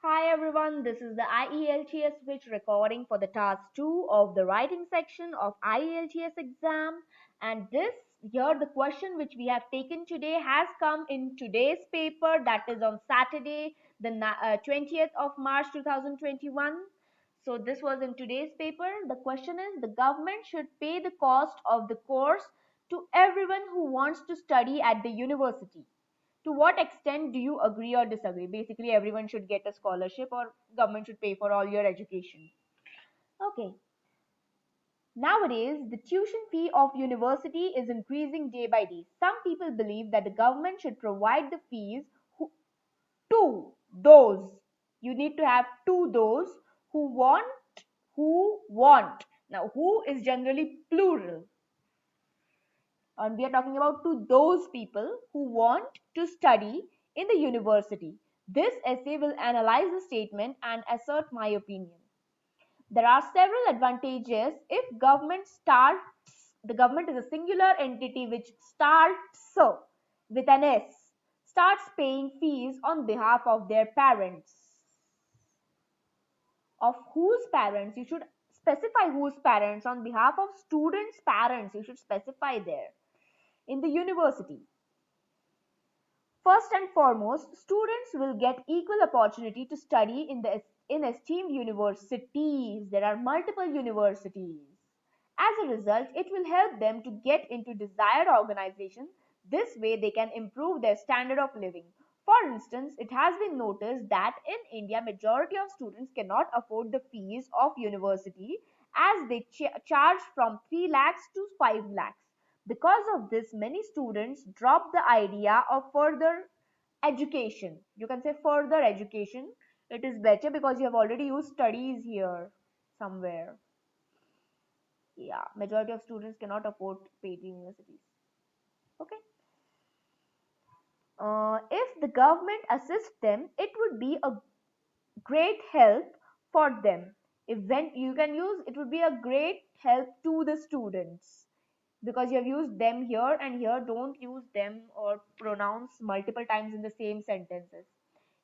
Hi everyone, this is the IELTS which recording for the task 2 of the writing section of IELTS exam, and this here the question which we have taken today has come in today's paper, that is on Saturday the 20th of March 2021. So this was in today's paper. The question is the government should pay the cost of the course to everyone who wants to study at the university. To what extent do you agree or disagree? Basically, everyone should get a scholarship or government should pay for all your education. Okay. Nowadays, the tuition fee of university is increasing day by day. Some people believe that the government should provide the fees to those. You need to have to those who want. Now, who is generally plural, and we are talking about to those people who want to study in the university. This essay will analyze the statement and assert my opinion. There are several advantages if government starts. The government is a singular entity which starts with an S, starts paying fees on behalf of their parents. Of whose parents? You should specify whose parents. On behalf of students' parents, you should specify there in the university. First and foremost, students will get equal opportunity to study in esteemed universities. There are multiple universities. As a result, it will help them to get into desired organizations. This way, they can improve their standard of living. For instance, it has been noticed that in India, majority of students cannot afford the fees of university as they charge from 3 lakhs to 5 lakhs. Because of this, many students drop the idea of further education. You can say further education. It is better because you have already used studies here somewhere. Yeah, majority of students cannot afford paid universities. Okay. If the government assists them, it would be a great help for them. If when you can use, it would be a great help to the students because you have used them here and here. Don't use them or pronounce multiple times in the same sentences.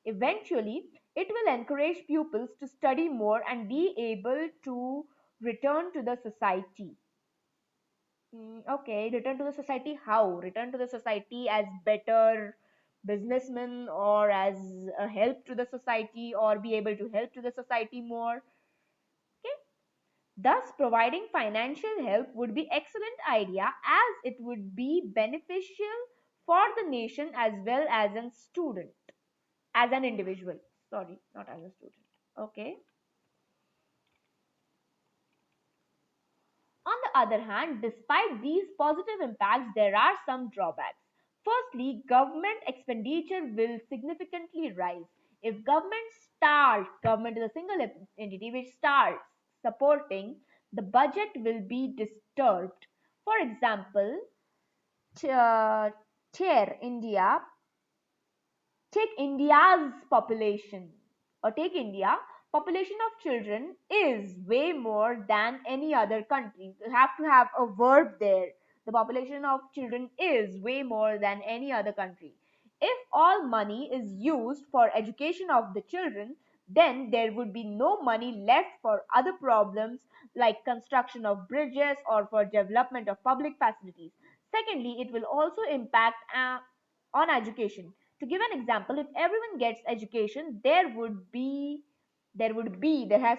Eventually, it will encourage pupils to study more and be able to return to the society. Okay, return to the society how? Return to the society as better businessmen or as a help to the society or be able to help to the society more. Okay. Thus, providing financial help would be excellent idea as it would be beneficial for the nation as well as a student, as an individual. Sorry, not as a student. Okay. On the other hand, despite these positive impacts, there are some drawbacks. Firstly, government expenditure will significantly rise. If government is a single entity which starts supporting, the budget will be disturbed. For example, here India, take India's population or take India, population of children is way more than any other country. You have to have a verb there. The population of children is way more than any other country. If all money is used for education of the children, then there would be no money left for other problems like construction of bridges or for development of public facilities. Secondly, it will also impact on education. To give an example, if everyone gets education, there has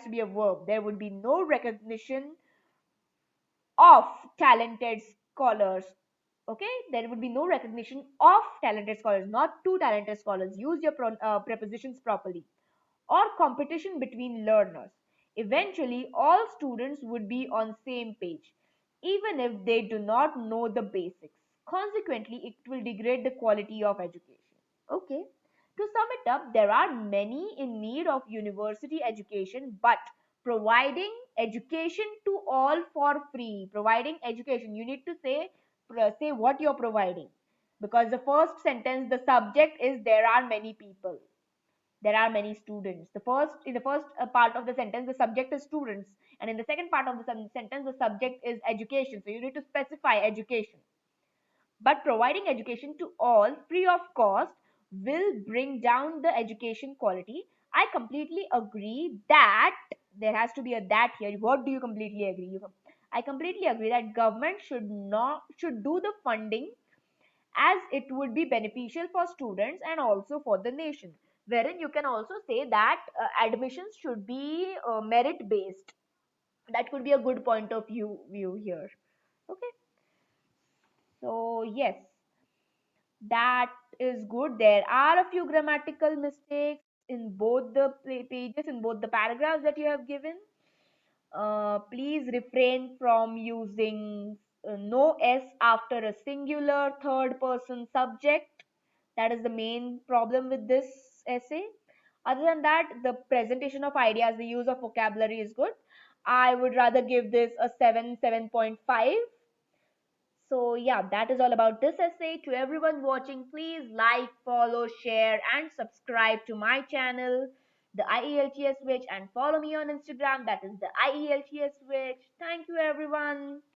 to be a verb. There would be no recognition of talented scholars. Okay, there would be no recognition of talented scholars, not two talented scholars. Use your prepositions properly. Or competition between learners. Eventually, all students would be on same page, even if they do not know the basics. Consequently, it will degrade the quality of education. Okay. To sum it up, there are many in need of university education, but providing education to all for free. Providing education, you need to say what you're providing, because the first sentence, the subject is there are many people, there are many students. In the first part of the sentence, the subject is students, and in the second part of the sentence, the subject is education. So you need to specify education. But providing education to all free of cost will bring down the education quality. I completely agree that there has to be a that here. What do you completely agree? I completely agree that government should do the funding as it would be beneficial for students and also for the nation. Wherein you can also say that admissions should be merit based. That could be a good point of view here. Okay, so yes, that is good. There are a few grammatical mistakes in both the pages, in both the paragraphs that you have given. Please refrain from using no s after a singular third person subject. That is the main problem with this essay. Other than that, the presentation of ideas, the use of vocabulary is good. I would rather give this a 7, 7.5. So yeah, that is all about this essay. To everyone watching, please like, follow, share, and subscribe to my channel, the IELTS Switch, and follow me on Instagram. That is the IELTS Switch. Thank you, everyone.